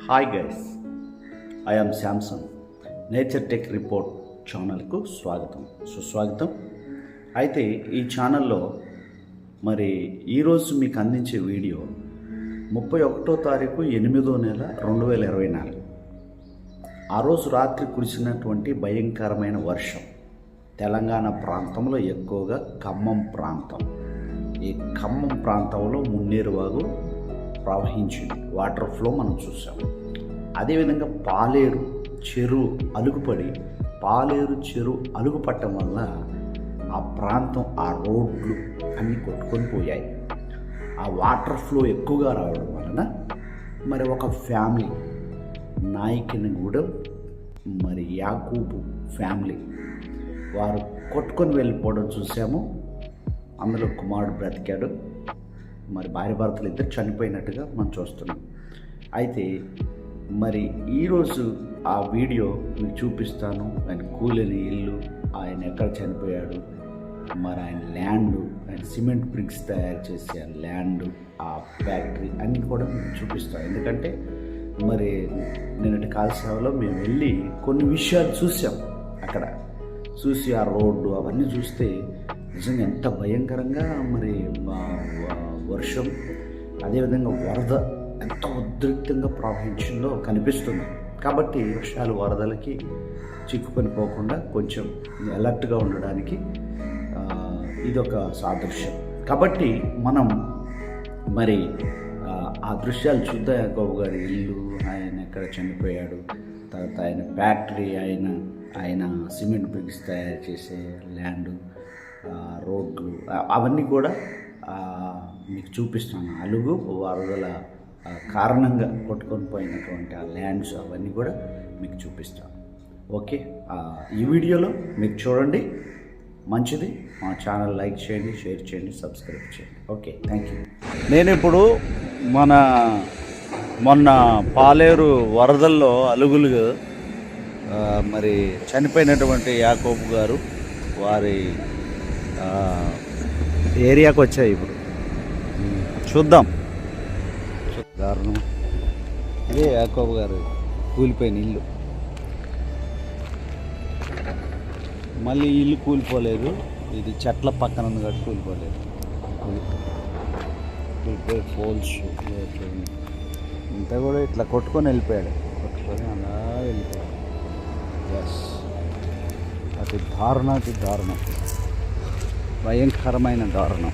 Hi guys, I am Samson. Nature tech report ఛానల్కు సుస్వాగతం. అయితే ఈ ఛానల్లో మరి ఈరోజు మీకు అందించే వీడియో 31వ తారీఖు 8వ నెల 2024. ఆ రోజు రాత్రి కురిసినటువంటి భయంకరమైన వర్షం తెలంగాణ ప్రాంతంలో, ఎక్కువగా ఖమ్మం ప్రాంతం. ఈ ఖమ్మం ప్రాంతంలో మున్నేరువాగు ప్రవహించింది. వాటర్ ఫ్లో మనం చూసాం. అదేవిధంగా పాలేరు చెరువు అలుగుపట్టడం వల్ల ఆ ప్రాంతం, ఆ రోడ్లు అన్నీ కొట్టుకొని పోయాయి. ఆ వాటర్ ఫ్లో ఎక్కువగా రావడం వలన మరి ఒక ఫ్యామిలీ, నాయకునిగూడెం మరి యాకూబు ఫ్యామిలీ వారు కొట్టుకొని వెళ్ళిపోవడం చూసాము. అందులో కుమారుడు బ్రతికాడు, మరి భార్య భర్తలు ఇద్దరు చనిపోయినట్టుగా మనం చూస్తున్నాం. అయితే మరి ఈరోజు ఆ వీడియో మీకు చూపిస్తాను. ఆయన కూలిన ఇల్లు, ఆయన ఎక్కడ చనిపోయాడు, మరి ఆయన ల్యాండ్, ఆయన సిమెంట్ బ్రిక్స్ తయారు చేసే ల్యాండ్, ఆ ఫ్యాక్టరీ అన్నీ కూడా మీకు చూపిస్తాను. ఎందుకంటే మరి నిన్నటి కాలసేవలో మేము వెళ్ళి కొన్ని విషయాలు చూసాం. అక్కడ చూసి ఆ రోడ్డు అవన్నీ చూస్తే నిజంగా ఎంత భయంకరంగా మరి వర్షం, అదేవిధంగా వరద ఎంత ఉద్రిక్తంగా ప్రవహించిందో కనిపిస్తుంది. కాబట్టి వర్షాలు వరదలకి చిక్కుకొని పోకుండా కొంచెం అలర్ట్గా ఉండడానికి ఇదొక సాదృశ్యం. కాబట్టి మనం మరి ఆ దృశ్యాలు చూద్దాం. యాకోబు గారి ఇల్లు, ఆయన ఎక్కడ చనిపోయాడు, తర్వాత ఆయన ఫ్యాక్టరీ, ఆయన సిమెంట్ బ్రిక్స్ తయారు చేసే ల్యాండ్, రోడ్లు అవన్నీ కూడా మీకు చూపిస్తాను. అలుగు వరదల కారణంగా కొట్టుకొని పోయినటువంటి ఆ ల్యాండ్స్ అవన్నీ కూడా మీకు చూపిస్తాను. ఓకే, ఈ వీడియోలో మీరు చూడండి. మంచిది. మా ఛానల్ లైక్ చేయండి, షేర్ చేయండి, సబ్స్క్రైబ్ చేయండి. Okay, thank you. నేను ఇప్పుడు మొన్న పాలేరు వరదల్లో అలుగులు మరి చనిపోయినటువంటి యాకోబు గారు వారి ఏరియాకి వచ్చాయి. ఇప్పుడు చూద్దాం. దారుణం. ఇదే యాకోబు గారు కూలిపోయిన ఇల్లు. మళ్ళీ ఇల్లు కూలిపోలేదు, ఇది చెట్ల పక్కన ఉంది కాబట్టి కూలిపోలేదు. కూలిపోయి ఫోల్స్ ఇంత కూడా ఇట్లా కొట్టుకొని వెళ్ళిపోయాడు. కొట్టుకొని అలా వెళ్ళిపోయాడు. ఎస్, అతి దారుణం, భయంకరమైన దారుణం.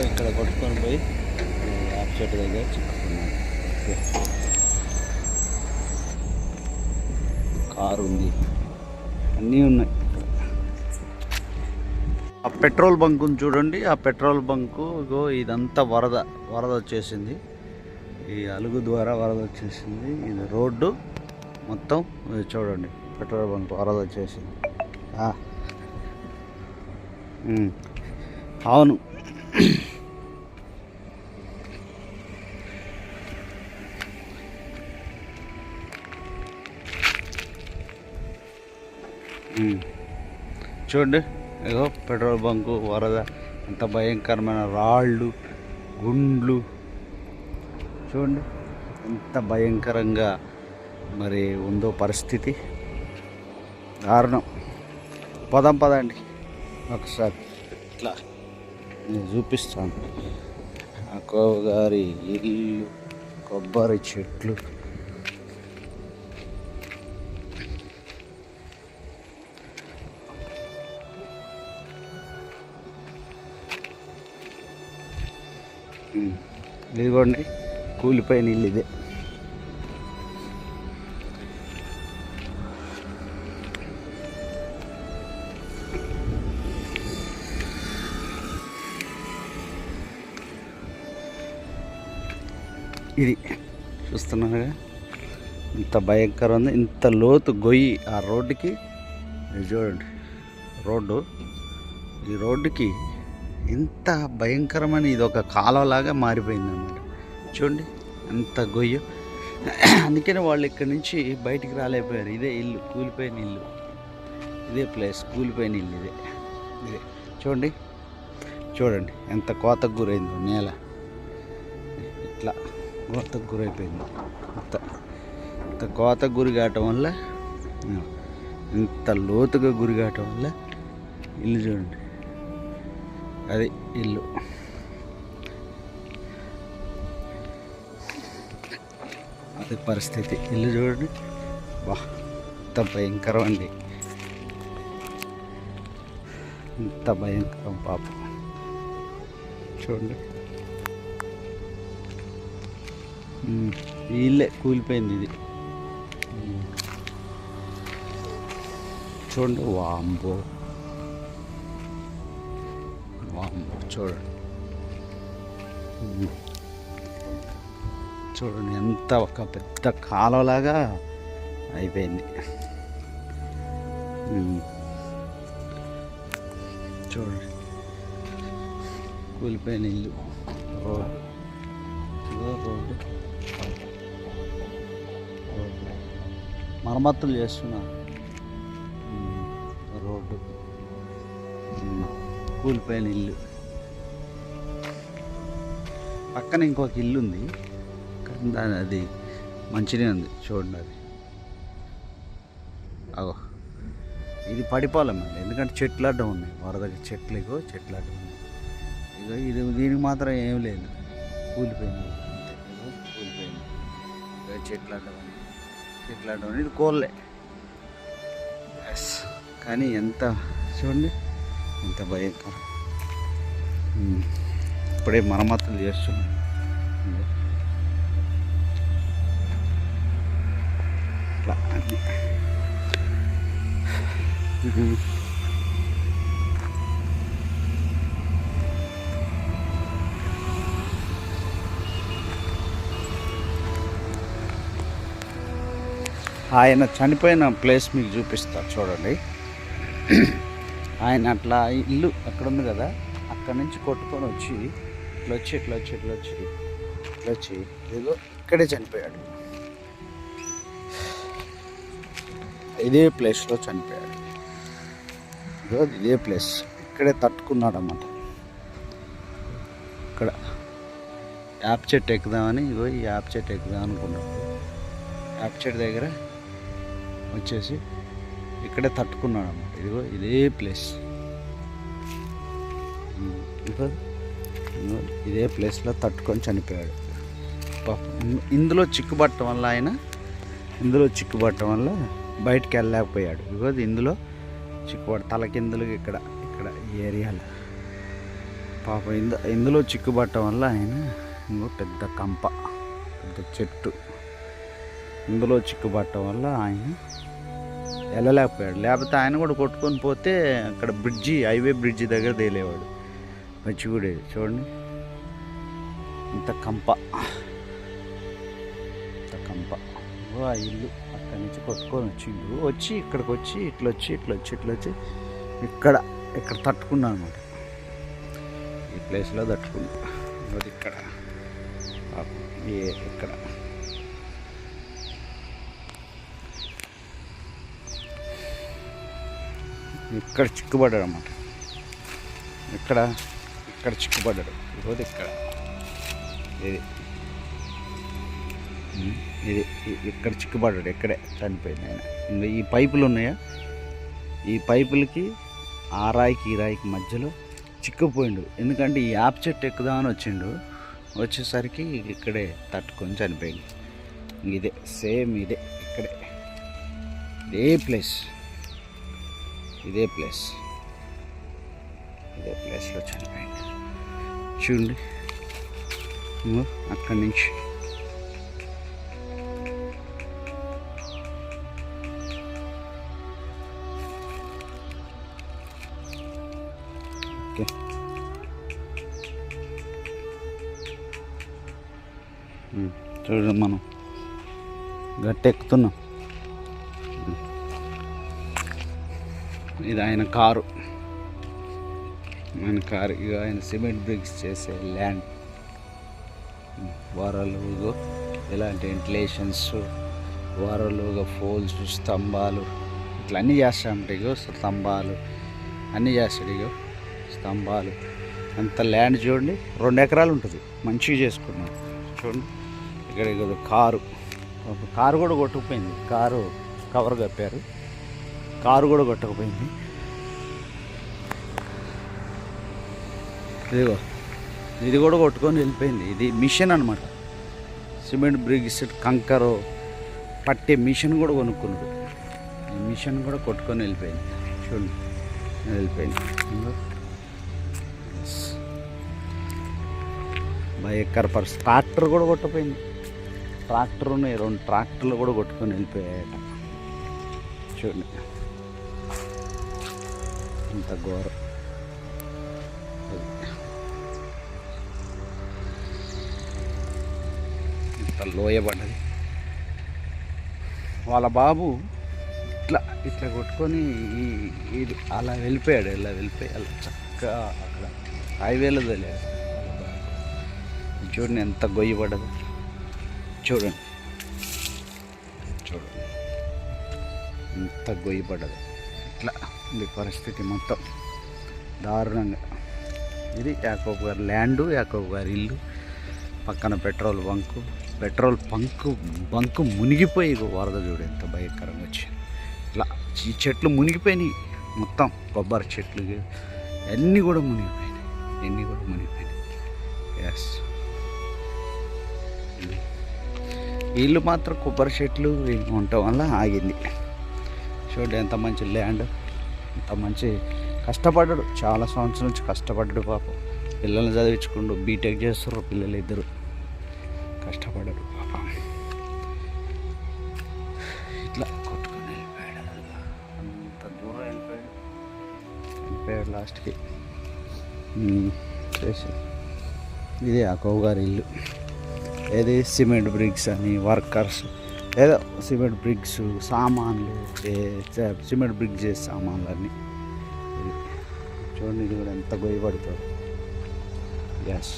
ఇక్కడ కొట్టుకొని పోయి యాప్ చెట్టు దగ్గర చిక్కుకున్నాను. కారు ఉంది, అన్నీ ఉన్నాయి. ఆ పెట్రోల్ బంక్ చూడండి. ఆ పెట్రోల్ బంకు ఇదంతా వరద వచ్చేసింది. ఈ అలుగు ద్వారా వరద వచ్చేసింది. ఇది రోడ్డు మొత్తం చూడండి. పెట్రోల్ బంక్ వరద వచ్చేసింది. అవును, చూడండి. ఏదో పెట్రోల్ బంకు వరద, అంత భయంకరమైన రాళ్ళు, గుండ్లు చూడండి ఎంత భయంకరంగా మరి ఉందో పరిస్థితి. దారుణం. పదండి ఒకసారి ఇట్లా నేను చూపిస్తాను. యాకోబు గారి ఇల్లు, కొబ్బరి చెట్లు, ఇదిగోండి కూలిపోయిన ఇల్లు ఇదే. ఇది చూస్తున్నారుగా, ఇంత భయంకరం ఉంది. ఇంత లోతు గొయ్యి ఆ రోడ్డుకి. ఇది చూడండి రోడ్డు, ఈ రోడ్డుకి ఎంత భయంకరమైన ఇది ఒక కాలువలాగా మారిపోయింది అన్నమాట. చూడండి ఎంత గొయ్య. అందుకని వాళ్ళు ఇక్కడి నుంచి బయటికి రాలేకపోయారు. ఇదే ఇల్లు, కూలిపోయిన ఇల్లు, ఇదే ప్లేస్, కూలిపోయిన ఇల్లు ఇదే. చూడండి చూడండి ఎంత కోతకు గురైందో నేల. ఇట్లా కోతకు గురైపోయింది. ఇంత కోతకు గురి కావటం వల్ల, ఇంత లోతుగా గురి కావటం వల్ల ఇల్లు చూడండి, అది ఇల్లు. అది పరిస్థితి. ఇల్లు చూడండి, బా ఎంత భయంకరం అండి, ఎంత భయంకరం పాపం. చూడండి ఈ ఇల్లే కూలిపోయింది ఇది. చూడండి వాంబో వాంబో. చూడండి చూడండి ఎంత ఒక పెద్ద కాలువలాగా అయిపోయింది. చూడండి కూలిపోయిన ఇల్లు, రోడ్డు, రోడ్డు మరమ్మతులు చేస్తున్నారు. రోడ్డు, కూలిపోయిన ఇల్లు. పక్కన ఇంకొక ఇల్లు ఉంది, కానీ దాని అది మంచిగా ఉంది. చూడండి అది, అగో ఇది పడిపోలేమండి, ఎందుకంటే చెట్లు అడ్డం ఉన్నాయి. వరదకి చెట్లు చెట్లు అడ్డం ఉన్నాయి. ఇగో ఇది దీనికి మాత్రం ఏం లేదు, కూలిపోయింది అంతే. ఇగో కూలిపోయింది, ఇక చెట్లు అడ్డం ఉన్నాయి, చెట్లు అడ్డం ఉన్నాయి. ఇది కోళ్ళే. ఎస్, కానీ ఎంత చూడండి ఎంత భయంకరం. ఇప్పుడే మరమ్మతులు చేస్తున్నాం. ఇట్లా అన్నీ ఆయన చనిపోయిన ప్లేస్ మీకు చూపిస్తారు చూడండి. ఆయన అట్లా ఇల్లు అక్కడ ఉంది కదా, అక్కడ నుంచి కొట్టుకొని వచ్చి ఇట్లా వచ్చి ఏదో ఇక్కడే చనిపోయాడు. ఇదే ప్లేస్లో చనిపోయాడు. ఇదే ప్లేస్, ఇక్కడే తట్టుకున్నాడు అన్నమాట. ఇక్కడ యాప్ చెట్టు ఎక్కుదామని, ఇగో ఈ యాప్ చెట్టు ఎక్కుదాం అనుకున్నాడు. యాప్ చెట్టు దగ్గర వచ్చేసి ఇక్కడే తట్టుకున్నాడు అన్నమాట. ఇదిగో ఇదే ప్లేస్, ఇదే ప్లేస్లో తట్టుకొని చనిపోయాడు. ఇందులో చిక్కుబట్టడం వల్ల బయటికి వెళ్ళలేకపోయాడు. ఇదిగో ఇందులో చిక్కుబడి తలకిందులు ఇక్కడ ఈ ఏరియాలో పాపం ఇందులో చిక్కుబట్టడం వల్ల ఆయన ఇంకో పెద్ద కంప, పెద్ద చెట్టు, ఇందులో చిక్కుబట్టడం వల్ల ఆయన వెళ్ళలేకపోయాడు. లేకపోతే ఆయన కూడా కొట్టుకొని పోతే అక్కడ హైవే బ్రిడ్జి దగ్గర తేలేవాడు, మంచిగూడేది. చూడండి ఇంత కంప. ఆ ఇల్లు అక్కడి నుంచి కొట్టుకొని వచ్చి ఇక్కడికి వచ్చి ఇట్లా వచ్చి ఇక్కడ తట్టుకున్నాను అనమాట. ఈ ప్లేస్లో తట్టుకున్నా. ఇక్కడ ఇక్కడ చిక్కుపడ్డాడు అన్నమాట. ఇక్కడ చిక్కుపడ్డాడు. ఇకపోతే ఇది ఇక్కడ చిక్కుపడ్డాడు, ఇక్కడే చనిపోయింది ఆయన. ఇంకా ఈ పైపులు ఉన్నాయా, ఈ పైపులకి ఆ రాయికి ఈ రాయికి మధ్యలో చిక్కుపోయిండు. ఎందుకంటే ఈ యాప్ చెట్టు ఎక్కుదామని వచ్చేసరికి ఇక్కడే తట్టుకొని చనిపోయింది. ఇదే సేమ్, ఇదే ప్లేస్లో చనిపోయింది. చూడండి అక్కడి నుంచి ఓకే. చూడండి మనం గట్టెక్కుతున్నాం. ఇది ఆయన కారు. మన కారు ఇక ఆయన సిమెంట్ బ్రిక్స్ చేసే ల్యాండ్ వారాలుగా ఇలాంటి వెంటిలేషన్స్ వారాలుగా పోల్స్ స్తంభాలు ఇట్లా అన్నీ చేస్తామంటే ఇగో స్తంభాలు అన్నీ చేస్తాడు ఇగో స్తంభాలు అంత ల్యాండ్ చూడండి 2 ఎకరాలు ఉంటుంది మంచిగా చేసుకున్నాం చూడండి. ఇక్కడ ఇక కారు కూడా కొట్టుకుపోయింది, కారు కవర్ కప్పారు, కారు కూడా కొట్టకపోయింది. ఇదిగో ఇది కూడా కొట్టుకొని వెళ్ళిపోయింది. ఇది మిషన్ అనమాట, సిమెంట్ బ్రిక్స్ కంకరు పట్టే మిషన్ కూడా కొనుక్కున్నాడు. ఈ మిషన్ కూడా కొట్టుకొని వెళ్ళిపోయింది చూడండి, వెళ్ళిపోయింది. ఎక్కర పరిస్థితి ట్రాక్టర్ కూడా కొట్టపోయింది. ట్రాక్టర్ ఉన్నాయి, 2 ట్రాక్టర్లు కూడా కొట్టుకొని వెళ్ళిపోయాయట చూడండి. ఇంత ఘోరం. ఇంత లోయబడ్డది. వాళ్ళ బాబు ఇట్లా కొట్టుకొని ఇది అలా వెళ్ళిపోయాడు, అలా చక్కగా అక్కడ హైవేలో తెలియదు. చూడండి ఎంత గొయ్యి పడ్డదు, చూడండి ఎంత గొయ్యి పడ్డదు. ఇట్లా ఉంది పరిస్థితి మొత్తం దారుణంగా. ఇది యాకోబ్ గారి ల్యాండు, యాకోబ్ గారి ఇల్లు, పక్కన పెట్రోల్ బంకు మునిగిపోయి వరద చూడు ఎంత భయంకరంగా వచ్చింది. ఇట్లా ఈ చెట్లు మునిగిపోయినాయి మొత్తం, కొబ్బరి చెట్లు అన్నీ కూడా మునిగిపోయినాయి. ఎస్, ఇల్లు మాత్రం కొబ్బరి చెట్లు ఉండటం వల్ల ఆగింది. చూడండి ఎంత మంచి ల్యాండ్, ఎంత మంచి కష్టపడ్డాడు, చాలా సంవత్సరాల నుంచి కష్టపడ్డాడు పాపం. పిల్లల్ని చదివించుకుంటూ బీటెక్ చేస్తారు పిల్లలు, 2 కష్టపడ్డాడు పాపం. ఇట్లా కొట్టుకొని వెళ్ళిపోయాడు, అంత దూరం వెళ్ళిపోయాడు లాస్ట్కి చేసి. ఇది యాకోబ్ గారి ఇల్లు. ఏది సిమెంట్ బ్రిక్స్ అని వర్కర్స్, ఏదో సిమెంట్ బ్రిక్స్ సామాన్లు, సిమెంట్ బ్రిక్స్ చేసే సామాన్లు అన్నీ. చూడండి ఇది కూడా ఎంత గొయ్యి పడుతుంది. గ్యాస్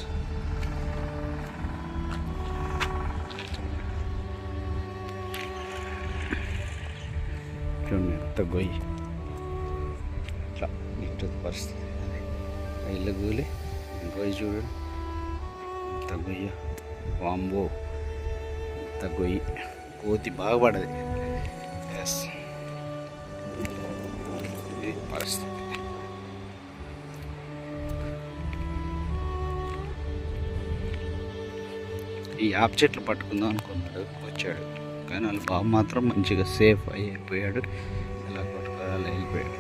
చూడండి ఎంత గొయ్యి. ఇట్లా ఇటు పరిస్థితి ఇల్లు కూలి గొయ్యి చూడండి ఎంత గొయ్య. వాంబో ఎంత గొయ్యి, కోతి బాగా పడది. ఎస్, ఇది పరిస్థితి. ఈ యాప్ చెట్లు పట్టుకుందాం అనుకున్నాడు, వచ్చాడు, కానీ వాళ్ళ బాబు మాత్రం మంచిగా సేఫ్ అయిపోయాడు. ఎలా పట్టుకోవాలి వెళ్ళిపోయాడు.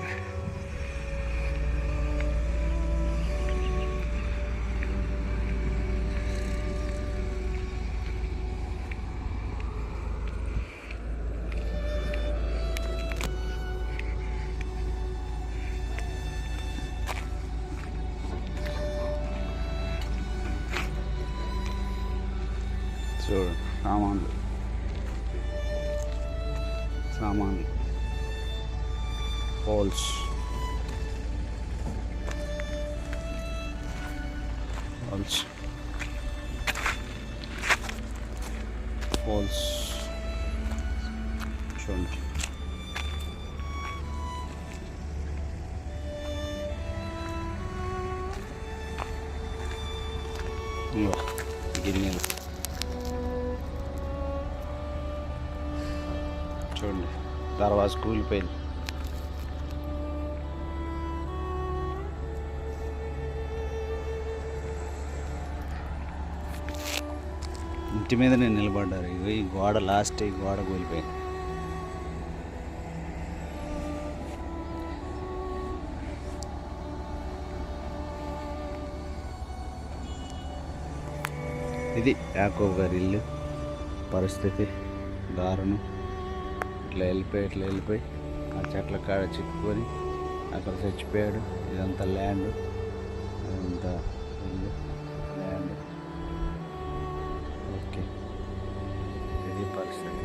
చూడండి సామాన్లు పోల్స్, చూడండి. గిన్నెలు చూడండి, దర్వాజా కూలిపోయింది. ఇంటి మీద నేను నిలబడ్డారు. ఈ గోడ లాస్ట్, ఈ గోడ కూలిపోయింది. ఇది యాకోబ్ గారి ఇల్లు పరిస్థితి దారుణం. ఇట్లా వెళ్ళిపోయి ఆ చెట్ల కాడ చిక్కుకొని అక్కడ చచ్చిపోయాడు. ఇదంతా ల్యాండ్, ఇదంతా ఇల్లు ల్యాండ్. ఓకే, ఇది పరిస్థితి.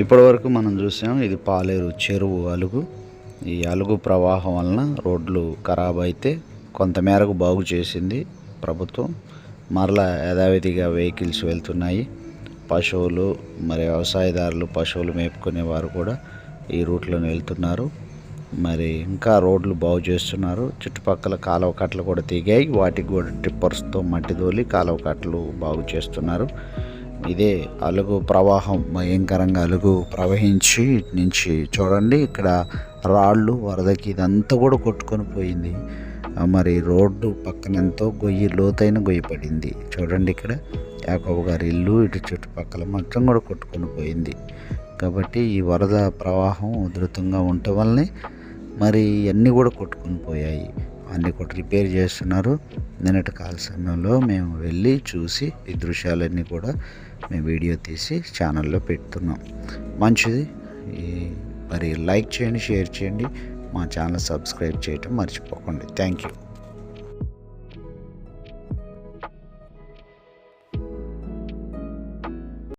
ఇప్పటివరకు మనం చూసాం ఇది పాలేరు చెరువు అలుగు. ఈ అలుగు ప్రవాహం వలన రోడ్లు ఖరాబ్ అయితే కొంతమేరకు బాగు చేసింది ప్రభుత్వం. మరలా యథావిధిగా వెహికల్స్ వెళ్తున్నాయి. పశువులు మరి వ్యవసాయదారులు పశువులు మేపుకునేవారు కూడా ఈ రూట్లోనే వెళ్తున్నారు. మరి ఇంకా రోడ్లు బాగు చేస్తున్నారు. చుట్టుపక్కల కాలువ కట్టలు కూడా తెగాయి. వాటికి కూడా టిప్పర్స్తో మట్టి తోలి కాలువ కట్టలు బాగు చేస్తున్నారు. ఇదే అలుగు ప్రవాహం భయంకరంగా అలుగు ప్రవహించి ఇటు నుంచి చూడండి, ఇక్కడ రాళ్ళు వరదకి ఇదంతా కూడా కొట్టుకొని పోయింది. మరి రోడ్డు పక్కన ఎంతో గొయ్యి, లోతైన గొయ్యి పడింది. చూడండి, ఇక్కడ యాకోబు గారి ఇల్లు ఇటు చుట్టుపక్కల మొత్తం కూడా కొట్టుకొని పోయింది. కాబట్టి ఈ వరద ప్రవాహం ఉధృతంగా ఉండటం వల్లనే మరి అన్నీ కూడా కొట్టుకొని పోయాయి. అన్నీ కూడా రిపేర్ చేస్తున్నారు. నిన్నటి కాల సమయంలో మేము వెళ్ళి చూసి ఈ దృశ్యాలన్నీ కూడా మేము వీడియో తీసి ఛానల్లో పెడుతున్నాం. మంచిది. మరి లైక్ చేయండి, షేర్ చేయండి, మా ఛానల్ సబ్స్క్రైబ్ చేయటం మర్చిపోకండి. Thank you.